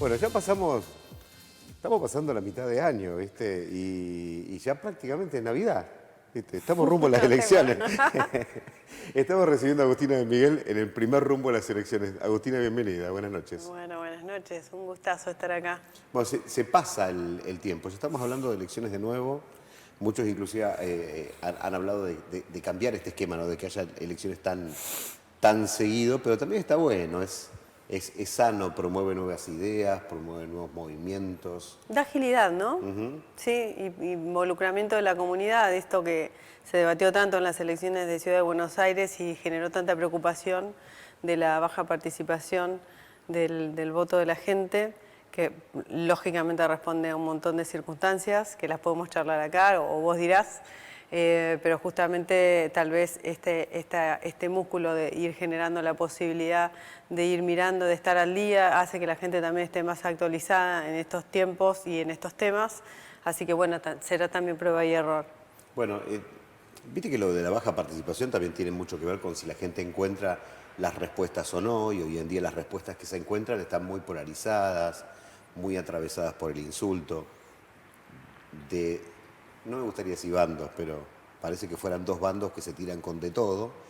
Bueno, estamos pasando la mitad de año, ¿viste? Y ya prácticamente es Navidad, ¿viste? Estamos rumbo a las elecciones. Estamos recibiendo a Agustina de Miguel en el primer rumbo a las elecciones. Agustina, bienvenida, buenas noches. Bueno, buenas noches, un gustazo estar acá. Bueno, se pasa el tiempo, ya estamos hablando de elecciones de nuevo. Muchos inclusive han hablado de cambiar este esquema, ¿no? De que haya elecciones tan seguido, pero también está bueno, es sano, promueve nuevas ideas, promueve nuevos movimientos. Da agilidad, ¿no? Sí, y involucramiento de la comunidad, esto que se debatió tanto en las elecciones de Ciudad de Buenos Aires y generó tanta preocupación de la baja participación del voto de la gente, que lógicamente responde a un montón de circunstancias que las podemos charlar acá o vos dirás, pero justamente tal vez este músculo de ir generando la posibilidad de ir mirando, de estar al día, hace que la gente también esté más actualizada en estos tiempos y en estos temas, así que bueno, será también prueba y error. Bueno, viste que lo de la baja participación también tiene mucho que ver con si la gente encuentra las respuestas o no, y hoy en día las respuestas que se encuentran están muy polarizadas, muy atravesadas por el insulto. No me gustaría decir bandos, pero parece que fueran dos bandos que se tiran con de todo,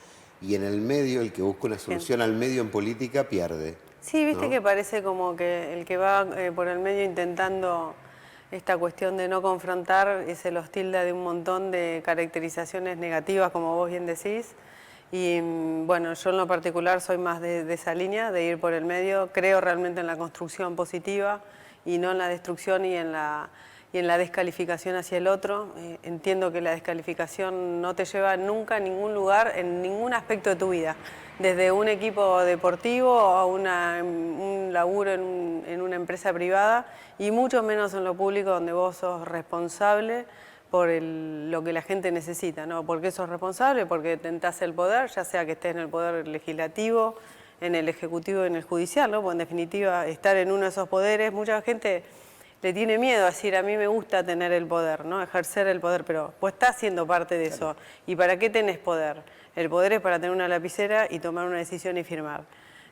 y en el medio, el que busca una solución al medio en política pierde. Sí, viste ¿no? que parece como que el que va por el medio intentando esta cuestión de no confrontar se los tilda de un montón de caracterizaciones negativas, como vos bien decís. Y bueno, yo en lo particular soy más de esa línea, de ir por el medio. Creo realmente en la construcción positiva y no en la destrucción y en la descalificación hacia el otro. Entiendo que la descalificación no te lleva nunca a ningún lugar, en ningún aspecto de tu vida. Desde un equipo deportivo a un laburo en una empresa privada y mucho menos en lo público, donde vos sos responsable por lo que la gente necesita, ¿no? ¿Por qué sos responsable? Porque tentás el poder, ya sea que estés en el poder legislativo, en el ejecutivo, en el judicial, ¿no? Porque en definitiva estar en uno de esos poderes, mucha gente le tiene miedo a decir, a mí me gusta tener el poder, ¿no? Ejercer el poder, pero vos estás siendo parte de eso. ¿Y para qué tenés poder? El poder es para tener una lapicera y tomar una decisión y firmar.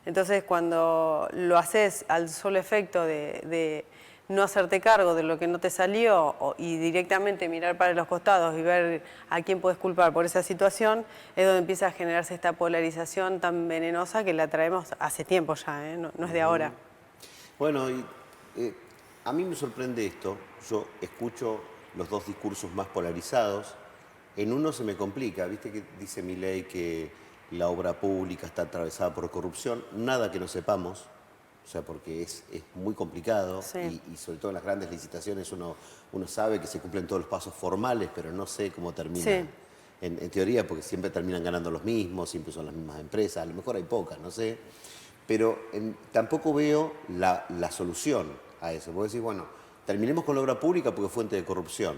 Entonces, cuando lo haces al solo efecto de no hacerte cargo de lo que no te salió y directamente mirar para los costados y ver a quién puedes culpar por esa situación, es donde empieza a generarse esta polarización tan venenosa que la traemos hace tiempo ya, ¿eh? No es de ahora. Bueno, a mí me sorprende esto. Yo escucho los dos discursos más polarizados. En uno se me complica, viste que dice Milei que la obra pública está atravesada por corrupción, nada que no sepamos, o sea, porque es muy complicado, Sí. y sobre todo en las grandes licitaciones uno sabe que se cumplen todos los pasos formales, pero no sé cómo termina. Sí. En teoría, porque siempre terminan ganando los mismos, siempre son las mismas empresas, a lo mejor hay pocas, no sé, pero tampoco veo la solución a eso. Porque decís, bueno, terminemos con la obra pública porque es fuente de corrupción.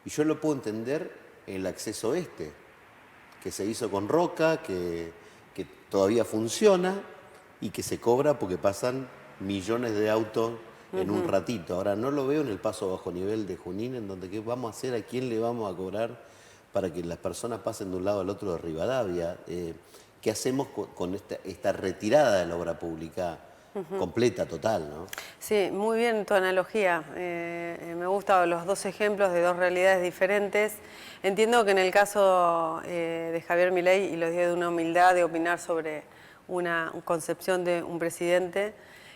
Y yo lo puedo entender en el acceso que se hizo con Roca, que todavía funciona y que se cobra porque pasan millones de autos en un ratito. Ahora no lo veo en el paso bajo nivel de Junín, en donde qué vamos a hacer, a quién le vamos a cobrar para que las personas pasen de un lado al otro de Rivadavia. ¿Qué hacemos con esta retirada de la obra pública completa, total, ¿no? Sí, muy bien tu analogía. Me gustan los dos ejemplos de dos realidades diferentes. Entiendo que en el caso de Javier Milei, y lo digo de una humildad de opinar sobre una concepción de un presidente,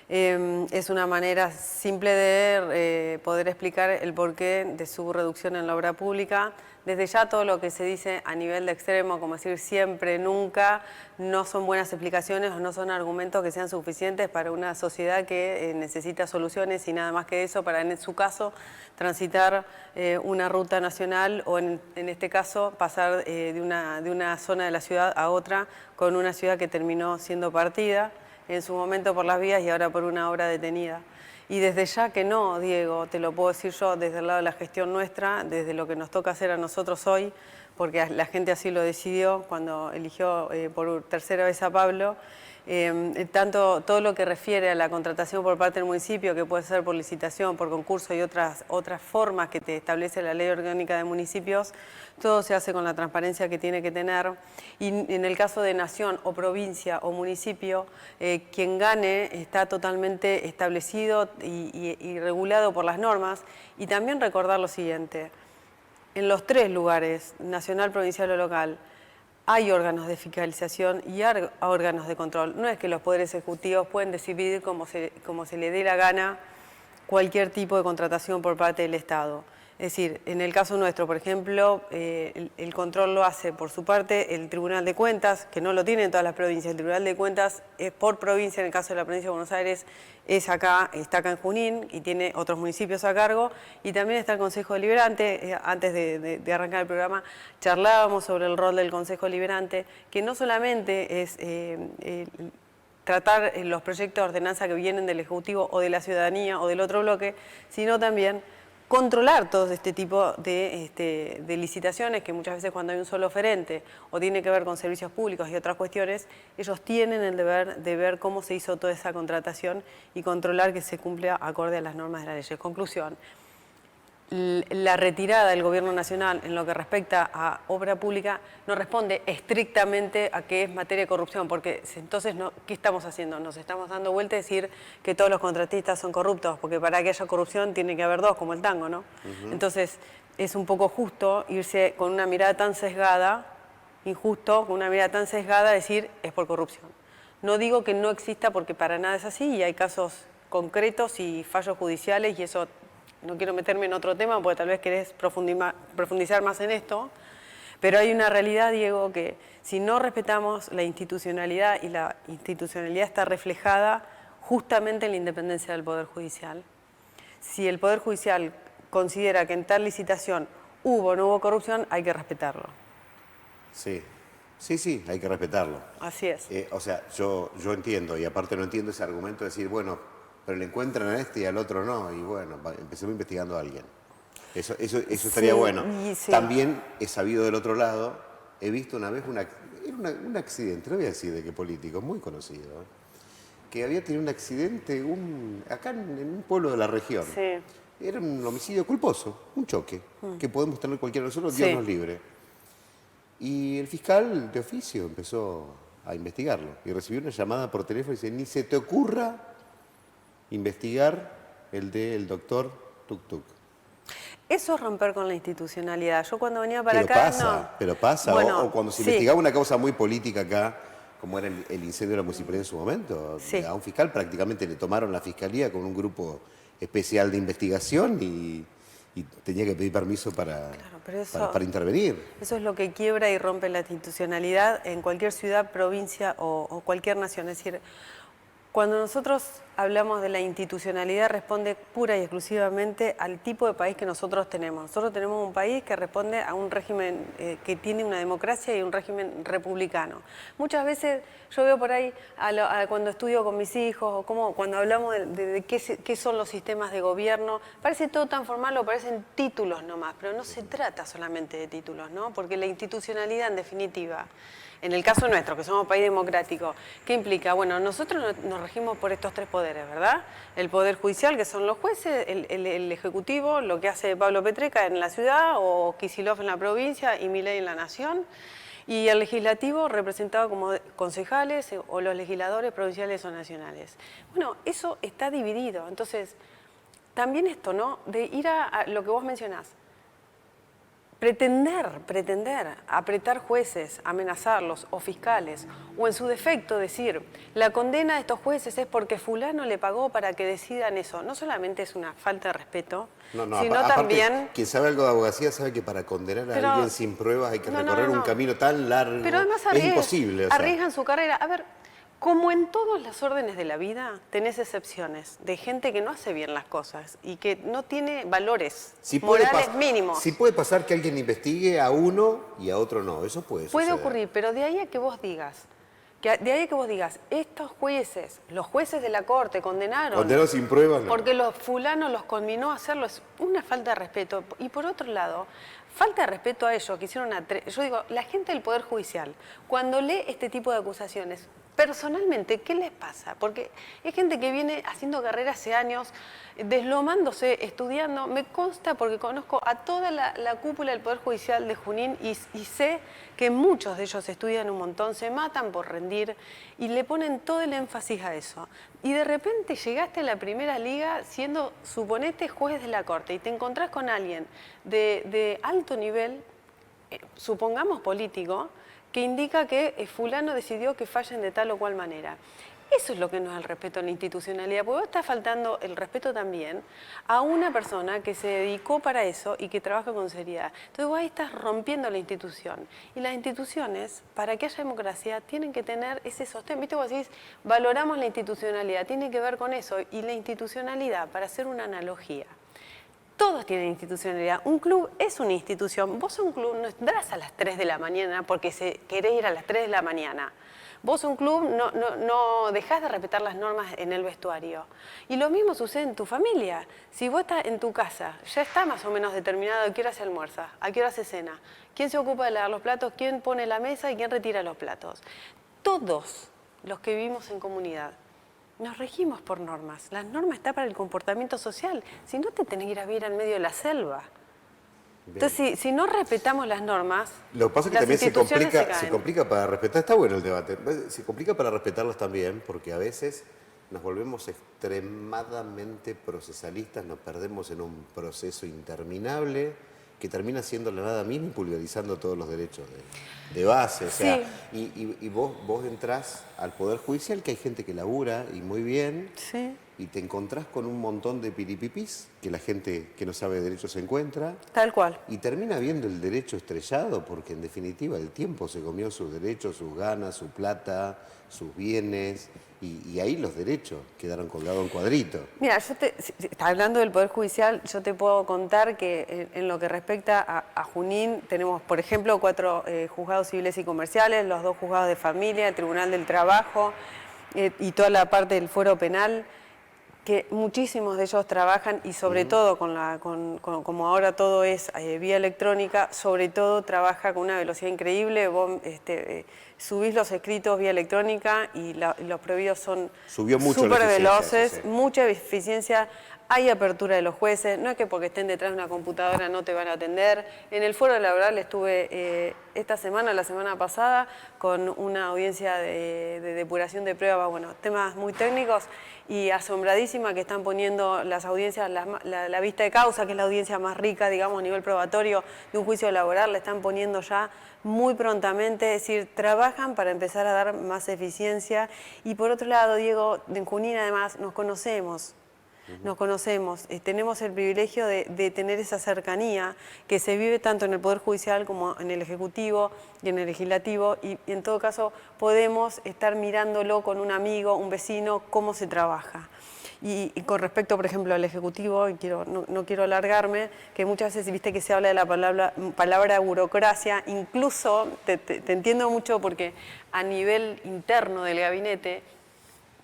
es una manera simple de poder explicar el porqué de su reducción en la obra pública. Desde ya todo lo que se dice a nivel de extremo, como decir siempre, nunca, no son buenas explicaciones o no son argumentos que sean suficientes para una sociedad que necesita soluciones y nada más que eso para, en su caso, transitar una ruta nacional o en este caso pasar de una zona de la ciudad a otra con una ciudad que terminó siendo partida en su momento por las vías y ahora por una obra detenida. Y desde ya que no, Diego, te lo puedo decir yo desde el lado de la gestión nuestra, desde lo que nos toca hacer a nosotros hoy, porque la gente así lo decidió cuando eligió por tercera vez a Pablo, tanto todo lo que refiere a la contratación por parte del municipio, que puede ser por licitación, por concurso y otras formas que te establece la Ley Orgánica de Municipios, todo se hace con la transparencia que tiene que tener. Y en el caso de nación o provincia o municipio, quien gane está totalmente establecido y regulado por las normas. Y también recordar lo siguiente, en los tres lugares, nacional, provincial o local, hay órganos de fiscalización y órganos de control. No es que los poderes ejecutivos pueden decidir como se le dé la gana cualquier tipo de contratación por parte del Estado. Es decir, en el caso nuestro, por ejemplo, el control lo hace por su parte el Tribunal de Cuentas, que no lo tiene en todas las provincias. El Tribunal de Cuentas es por provincia, en el caso de la provincia de Buenos Aires, está acá en Junín y tiene otros municipios a cargo. Y también está el Consejo Deliberante. Antes de arrancar el programa, charlábamos sobre el rol del Consejo Deliberante, que no solamente es tratar los proyectos de ordenanza que vienen del Ejecutivo o de la ciudadanía o del otro bloque, sino también controlar todo este tipo de licitaciones, que muchas veces cuando hay un solo oferente o tiene que ver con servicios públicos y otras cuestiones, ellos tienen el deber de ver cómo se hizo toda esa contratación y controlar que se cumpla acorde a las normas de la ley. Conclusión, la retirada del Gobierno Nacional en lo que respecta a obra pública no responde estrictamente a que es materia de corrupción, porque entonces, ¿qué estamos haciendo? Nos estamos dando vuelta a decir que todos los contratistas son corruptos, porque para que haya corrupción tiene que haber dos, como el tango, ¿no? Entonces, es un poco justo irse con una mirada tan sesgada, injusto, con una mirada tan sesgada, decir es por corrupción. No digo que no exista, porque para nada es así, y hay casos concretos y fallos judiciales, y eso... No quiero meterme en otro tema porque tal vez querés profundizar más en esto, pero hay una realidad, Diego, que si no respetamos la institucionalidad, y la institucionalidad está reflejada justamente en la independencia del Poder Judicial, si el Poder Judicial considera que en tal licitación hubo o no hubo corrupción, hay que respetarlo. Sí, sí, hay que respetarlo. Así es. O sea, yo entiendo, y aparte no entiendo ese argumento de decir, bueno, pero le encuentran a este y al otro no, y bueno, empecemos investigando a alguien. Eso estaría bueno. Sí. También he sabido del otro lado, he visto una vez un accidente, no voy a decir de qué político, muy conocido, que había tenido un accidente acá en un pueblo de la región. Sí. Era un homicidio culposo, un choque, que podemos tener cualquiera de nosotros, Dios nos libre. Y el fiscal de oficio empezó a investigarlo y recibió una llamada por teléfono y dice, ni se te ocurra investigar el del doctor Tuk Tuk. Eso es romper con la institucionalidad. Yo cuando venía para acá... Pero pasa, bueno, o cuando se investigaba una causa muy política acá, como era el incendio de la municipalidad en su momento, a un fiscal prácticamente le tomaron la fiscalía con un grupo especial de investigación y tenía que pedir permiso para intervenir. Eso es lo que quiebra y rompe la institucionalidad en cualquier ciudad, provincia o cualquier nación. Es decir, cuando nosotros hablamos de la institucionalidad, responde pura y exclusivamente al tipo de país que nosotros tenemos. Nosotros tenemos un país que responde a un régimen que tiene una democracia y un régimen republicano. Muchas veces yo veo por ahí, cuando estudio con mis hijos, o cuando hablamos de qué son los sistemas de gobierno, parece todo tan formal o parecen títulos nomás, pero no se trata solamente de títulos, ¿no? Porque la institucionalidad, en definitiva, en el caso nuestro, que somos país democrático, ¿qué implica? Bueno, nosotros nos regimos por estos tres poderes, ¿verdad? El Poder Judicial, que son los jueces, el Ejecutivo, lo que hace Pablo Petreca en la ciudad, o Kicillof en la provincia y Milei en la nación, y el Legislativo, representado como concejales o los legisladores provinciales o nacionales. Bueno, eso está dividido. Entonces, también esto, ¿no? De ir a lo que vos mencionás. Pretender apretar jueces, amenazarlos o fiscales, o en su defecto decir, la condena de estos jueces es porque fulano le pagó para que decidan eso, no solamente es una falta de respeto, sino también... Quien sabe algo de abogacía sabe que para condenar a alguien sin pruebas hay que recorrer un camino tan largo, pero además es imposible. Arriesgan su carrera. A ver, como en todas las órdenes de la vida, tenés excepciones de gente que no hace bien las cosas y que no tiene valores morales mínimos. Sí puede pasar que alguien investigue a uno y a otro no, eso puede suceder. Puede ocurrir, pero de ahí a que vos digas, estos jueces, los jueces de la Corte condenaron sin pruebas, no. Porque los fulanos los conminó a hacerlo, es una falta de respeto. Y por otro lado, falta de respeto a ellos que hicieron yo digo, la gente del Poder Judicial, cuando lee este tipo de acusaciones, personalmente, ¿qué les pasa? Porque hay gente que viene haciendo carrera hace años, deslomándose, estudiando. Me consta porque conozco a toda la cúpula del Poder Judicial de Junín y sé que muchos de ellos estudian un montón, se matan por rendir y le ponen todo el énfasis a eso. Y de repente llegaste a la primera liga siendo, suponete, juez de la corte y te encontrás con alguien de alto nivel, supongamos político, que indica que fulano decidió que fallen de tal o cual manera. Eso es lo que no es el respeto a la institucionalidad, porque vos estás faltando el respeto también a una persona que se dedicó para eso y que trabaja con seriedad. Entonces vos ahí estás rompiendo la institución. Y las instituciones, para que haya democracia, tienen que tener ese sostén. ¿Viste? Vos decís, valoramos la institucionalidad, tiene que ver con eso. Y la institucionalidad, para hacer una analogía, todos tienen institucionalidad. Un club es una institución. Vos a un club no entras a las 3 de la mañana porque querés ir a las 3 de la mañana. Vos a un club no dejás de respetar las normas en el vestuario. Y lo mismo sucede en tu familia. Si vos estás en tu casa, ya está más o menos determinado a qué hora se almuerza, a qué hora se cena, quién se ocupa de lavar los platos, quién pone la mesa y quién retira los platos. Todos los que vivimos en comunidad nos regimos por normas. Las normas están para el comportamiento social. Si no, te tenés que ir a vivir en medio de la selva. Bien. Entonces, si no respetamos las normas, lo que pasa es que también se complica para respetar. Está bueno el debate. Se complica para respetarlas también, porque a veces nos volvemos extremadamente procesalistas, nos perdemos en un proceso interminable que termina siendo la nada misma y pulverizando todos los derechos de base. O sea, sí. y vos entrás al Poder Judicial, que hay gente que labura y muy bien, sí. Y te encontrás con un montón de piripipis que la gente que no sabe de derecho se encuentra. Tal cual. Y termina viendo el derecho estrellado porque en definitiva el tiempo se comió sus derechos, sus ganas, su plata, sus bienes y ahí los derechos quedaron colgados en cuadrito. Mira, hablando del Poder Judicial, yo te puedo contar que en lo que respecta a Junín tenemos, por ejemplo, 4 juzgados civiles y comerciales, los 2 juzgados de familia, el Tribunal del Trabajo y toda la parte del fuero penal, que muchísimos de ellos trabajan y sobre todo como ahora todo es vía electrónica, sobre todo trabaja con una velocidad increíble. Vos subís los escritos vía electrónica y los prohibidos son súper veloces, sí. Mucha eficiencia. Hay apertura de los jueces, no es que porque estén detrás de una computadora no te van a atender. En el foro laboral estuve esta semana, la semana pasada, con una audiencia de depuración de pruebas, bueno, temas muy técnicos, y asombradísima que están poniendo las audiencias, la vista de causa, que es la audiencia más rica, digamos, a nivel probatorio de un juicio laboral, la están poniendo ya muy prontamente, es decir, trabajan para empezar a dar más eficiencia. Y por otro lado, Diego, en Junín además nos conocemos. Nos conocemos, tenemos el privilegio de tener esa cercanía que se vive tanto en el Poder Judicial como en el Ejecutivo y en el Legislativo y en todo caso podemos estar mirándolo con un amigo, un vecino, cómo se trabaja. Y con respecto, por ejemplo, al Ejecutivo, y no quiero alargarme, que muchas veces viste que se habla de la palabra burocracia, incluso te entiendo mucho porque a nivel interno del gabinete,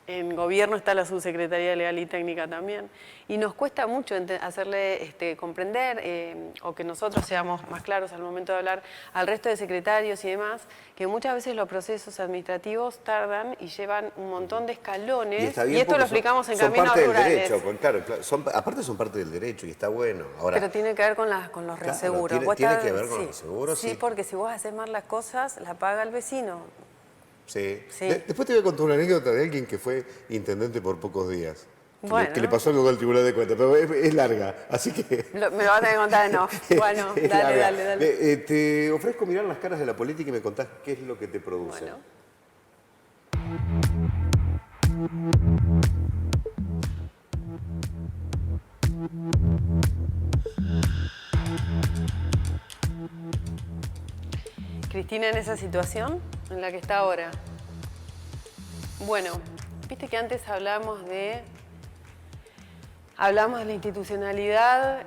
en gobierno está la subsecretaría legal y técnica también, y nos cuesta mucho hacerle comprender o que nosotros seamos más claros al momento de hablar al resto de secretarios y demás, que muchas veces los procesos administrativos tardan y llevan un montón de escalones, y esto lo explicamos en Caminos Rurales. Claro, aparte son parte del derecho y está bueno. Ahora, pero tiene que ver con los reaseguros. Tiene que ver con los seguros, sí. Sí, porque si vos haces mal las cosas, la paga el vecino. Sí. Después te voy a contar una anécdota de alguien que fue intendente por pocos días. Bueno. Que le pasó algo con el Tribunal de Cuentas, pero es larga, así que... Me lo vas a tener que contar de no. Bueno, dale. Te ofrezco mirar las caras de la política y me contás qué es lo que te produce. Bueno. Cristina en esa situación en la que está ahora. Bueno, viste que antes hablamos de la institucionalidad,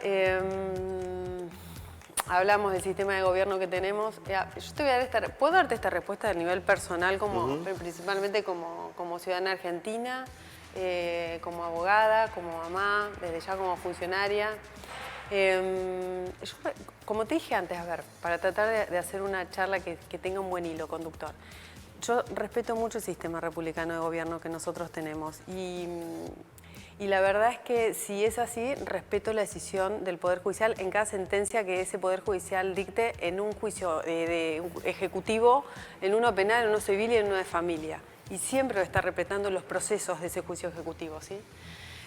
hablamos del sistema de gobierno que tenemos. Yo te voy a dar puedo darte esta respuesta a nivel personal, principalmente como ciudadana argentina, como abogada, como mamá, desde ya como funcionaria. Como te dije antes, para tratar de hacer una charla que tenga un buen hilo conductor. Yo respeto mucho el sistema republicano de gobierno que nosotros tenemos y la verdad es que si es así, respeto la decisión del Poder Judicial en cada sentencia que ese Poder Judicial dicte en un juicio de ejecutivo, en uno penal, en uno civil y en uno de familia. Y siempre está respetando los procesos de ese juicio ejecutivo, ¿sí?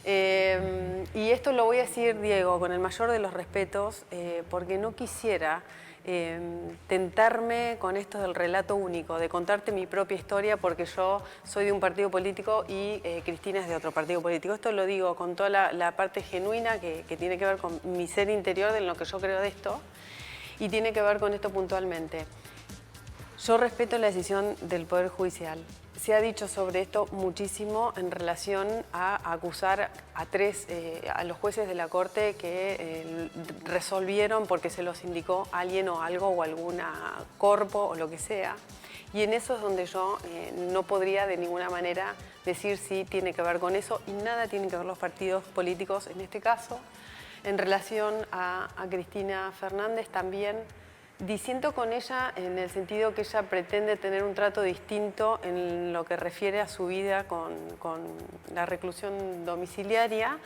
Y esto lo voy a decir, Diego, con el mayor de los respetos, porque no quisiera tentarme con esto del relato único, de contarte mi propia historia, porque yo soy de un partido político y Cristina es de otro partido político. Esto lo digo con toda la parte genuina que tiene que ver con mi ser interior, de lo que yo creo de esto, y tiene que ver con esto puntualmente. Yo respeto la decisión del Poder Judicial. Se ha dicho sobre esto muchísimo en relación a acusar a los jueces de la Corte que resolvieron porque se los indicó alguien o algo o alguna corpo o lo que sea. Y en eso es donde yo no podría de ninguna manera decir si tiene que ver con eso y nada tienen que ver los partidos políticos en este caso. En relación a Cristina Fernández también, disiento con ella en el sentido que ella pretende tener un trato distinto en lo que refiere a su vida con la reclusión domiciliaria,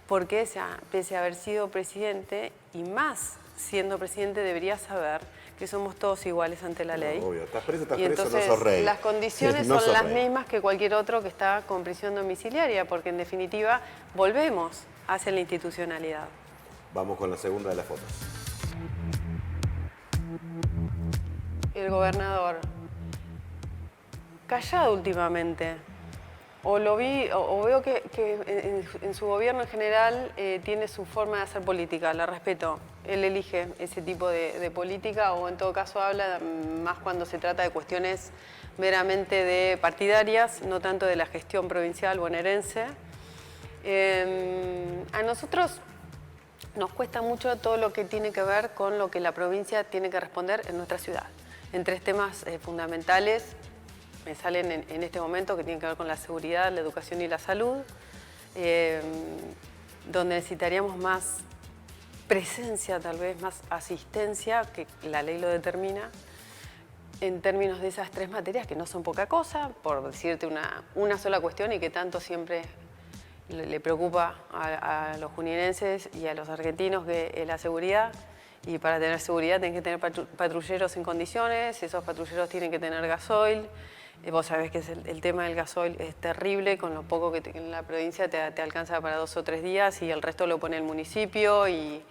porque ella, pese a haber sido presidente, y más siendo presidente, debería saber que somos todos iguales ante la ley. Obvio, estás preso, Y entonces, no sos rey. las condiciones No son sos las rey. mismas que cualquier otro que está con prisión domiciliaria, porque en definitiva volvemos hacia la institucionalidad. Vamos con la segunda de las fotos. El gobernador, callado últimamente, o lo vi, o veo que en su gobierno en general tiene su forma de hacer política, la respeto. Él elige ese tipo de política o en todo caso habla más cuando se trata de cuestiones meramente de partidarias, no tanto de la gestión provincial bonaerense. A nosotros nos cuesta mucho todo lo que tiene que ver con lo que la provincia tiene que responder en nuestra ciudad. En tres temas fundamentales me salen en este momento que tienen que ver con la seguridad, la educación y la salud, donde necesitaríamos más presencia, tal vez más asistencia, que la ley lo determina, en términos de esas tres materias que no son poca cosa, por decirte una sola cuestión y que tanto siempre le preocupa a los juninenses y a los argentinos, que es la seguridad. Y para tener seguridad tienen que tener patrulleros en condiciones, esos patrulleros tienen que tener gasoil. Vos sabés que el tema del gasoil es terrible, con lo poco que en la provincia te alcanza para 2 o 3 días y el resto lo pone el municipio y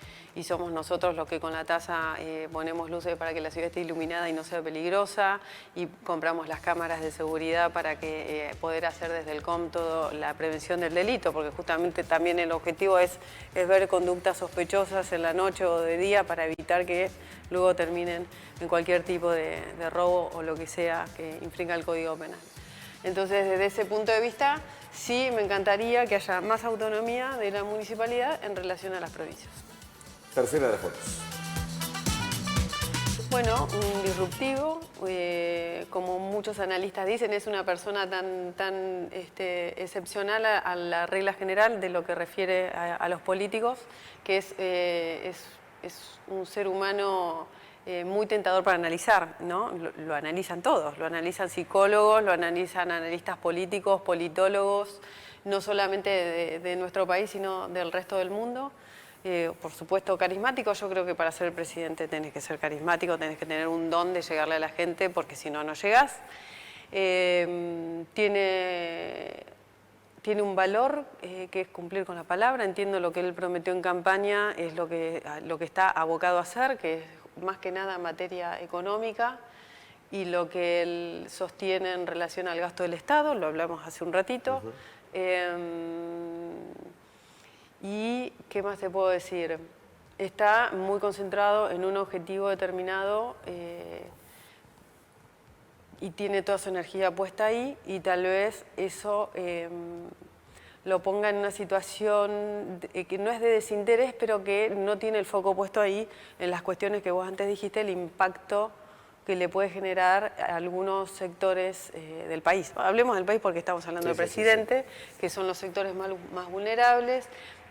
somos nosotros los que con la tasa ponemos luces para que la ciudad esté iluminada y no sea peligrosa y compramos las cámaras de seguridad para que poder hacer desde el COM toda la prevención del delito, porque justamente también el objetivo es ver conductas sospechosas en la noche o de día para evitar que luego terminen en cualquier tipo de robo o lo que sea que infringa el Código Penal. Entonces, desde ese punto de vista, sí me encantaría que haya más autonomía de la municipalidad en relación a las provincias. Tercera de las fotos. Bueno, un disruptivo, como muchos analistas dicen, es una persona tan excepcional a la regla general de lo que refiere a los políticos, que es un ser humano muy tentador para analizar, ¿no? Lo analizan todos, lo analizan psicólogos, lo analizan analistas políticos, politólogos, no solamente de nuestro país, sino del resto del mundo. Por supuesto, carismático. Yo creo que para ser presidente tenés que ser carismático, tenés que tener un don de llegarle a la gente, porque si no, no llegás. Tiene un valor que es cumplir con la palabra. Entiendo lo que él prometió en campaña, es lo que está abocado a hacer, que es más que nada materia económica, y lo que él sostiene en relación al gasto del Estado, lo hablamos hace un ratito. ¿Y qué más te puedo decir? Está muy concentrado en un objetivo determinado y tiene toda su energía puesta ahí, y tal vez eso lo ponga en una situación que no es de desinterés, pero que no tiene el foco puesto ahí en las cuestiones que vos antes dijiste, el impacto que le puede generar a algunos sectores del país. Hablemos del país porque estamos hablando del presidente, que son los sectores más vulnerables,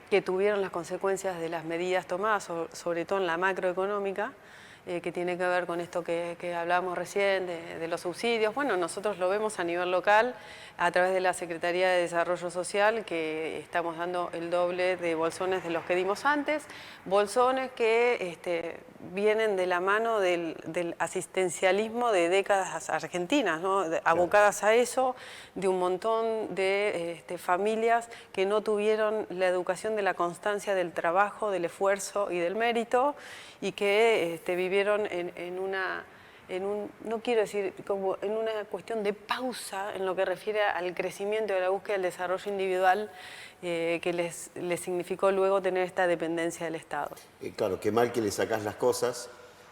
que tuvieron las consecuencias de las medidas tomadas, sobre todo en la macroeconómica, que tiene que ver con esto que hablábamos recién, de los subsidios. Bueno, nosotros lo vemos a nivel local a través de la Secretaría de Desarrollo Social, que estamos dando el doble de bolsones de los que dimos antes, bolsones que vienen de la mano del asistencialismo de décadas argentinas, ¿no? Abocadas a eso, de un montón de familias que no tuvieron la educación de la constancia del trabajo, del esfuerzo y del mérito, y que vivieron no quiero decir, como en una cuestión de pausa en lo que refiere al crecimiento y a la búsqueda del desarrollo individual que les significó luego tener esta dependencia del Estado. Claro, qué mal que le sacás las cosas,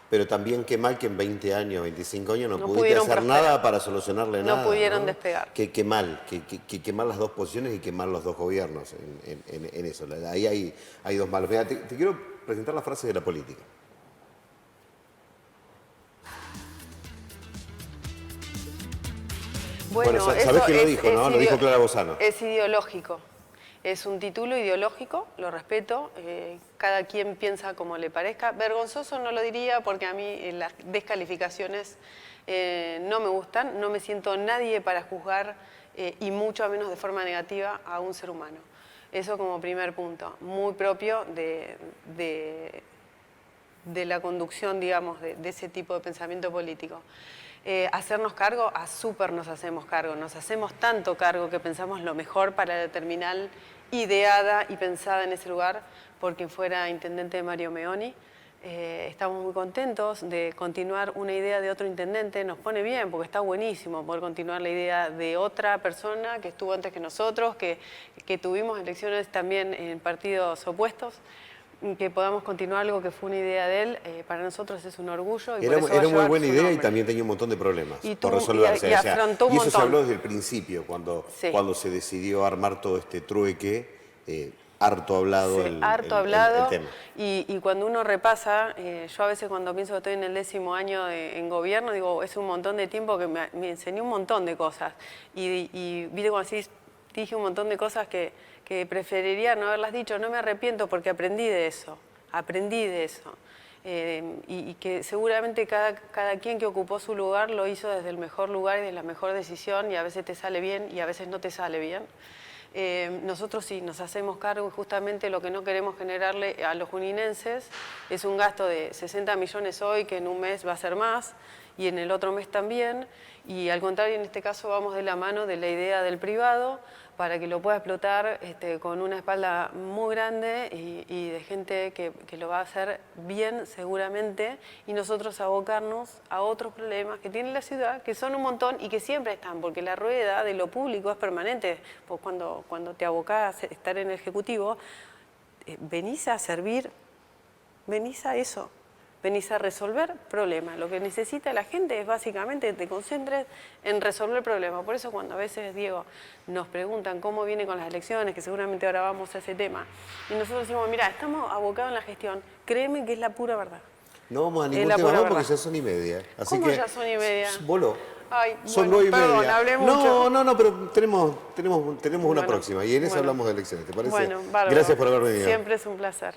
pero también qué mal que en 20 años, 25 años no pudiste hacer prosperar. Nada para solucionarle nada. No pudieron ¿no? despegar. Qué mal, qué mal las dos posiciones y qué mal los dos gobiernos en eso. Ahí hay dos malos. Mira, te quiero presentar las frases de la política. Bueno, sabés que lo dijo, ¿no? Lo dijo Clara Bozano. Es ideológico. Es un título ideológico, lo respeto, cada quien piensa como le parezca. Vergonzoso no lo diría porque a mí las descalificaciones no me gustan, no me siento nadie para juzgar y mucho menos de forma negativa a un ser humano. Eso como primer punto, muy propio de la conducción, digamos, de ese tipo de pensamiento político. Hacernos cargo, súper nos hacemos tanto cargo que pensamos lo mejor para la terminal ideada y pensada en ese lugar por quien fuera intendente Mario Meoni. Estamos muy contentos de continuar una idea de otro intendente, nos pone bien porque está buenísimo poder continuar la idea de otra persona que estuvo antes que nosotros, que tuvimos elecciones también en partidos opuestos. Que podamos continuar algo que fue una idea de él, para nosotros es un orgullo. Y era muy buena idea y también tenía un montón de problemas por resolverse. Y afrontó un montón. Y eso se habló desde el principio, cuando se decidió armar todo este trueque, harto hablado, sí, el tema. Y cuando uno repasa, yo a veces cuando pienso que estoy en el 10º año en gobierno, digo, es un montón de tiempo que me enseñó un montón de cosas. Y viste cuando decís, dije un montón de cosas que preferiría no haberlas dicho, no me arrepiento porque aprendí de eso. Y que seguramente cada quien que ocupó su lugar lo hizo desde el mejor lugar y de la mejor decisión, y a veces te sale bien y a veces no te sale bien. Nosotros sí nos hacemos cargo y justamente lo que no queremos generarle a los juninenses es un gasto de 60 millones hoy que en un mes va a ser más y en el otro mes también, y al contrario en este caso vamos de la mano de la idea del privado para que lo pueda explotar con una espalda muy grande y de gente que lo va a hacer bien seguramente, y nosotros abocarnos a otros problemas que tiene la ciudad, que son un montón y que siempre están, porque la rueda de lo público es permanente. Pues cuando te abocás a estar en el Ejecutivo, venís a servir, venís a eso. Venís a resolver problemas. Lo que necesita la gente es básicamente que te concentres en resolver problemas. Por eso cuando a veces, Diego, nos preguntan cómo viene con las elecciones, que seguramente ahora vamos a ese tema, y nosotros decimos, mira, estamos abocados en la gestión, créeme que es la pura verdad. No vamos a ningún tema, porque ya son y media. Así ¿Cómo que, ya son y media? Voló. Ay, son bueno, 9:30. perdón, hablé mucho. No, pero tenemos una próxima y en eso hablamos de elecciones, ¿te parece? Bueno, bárbaro. Gracias por haber venido. Siempre es un placer.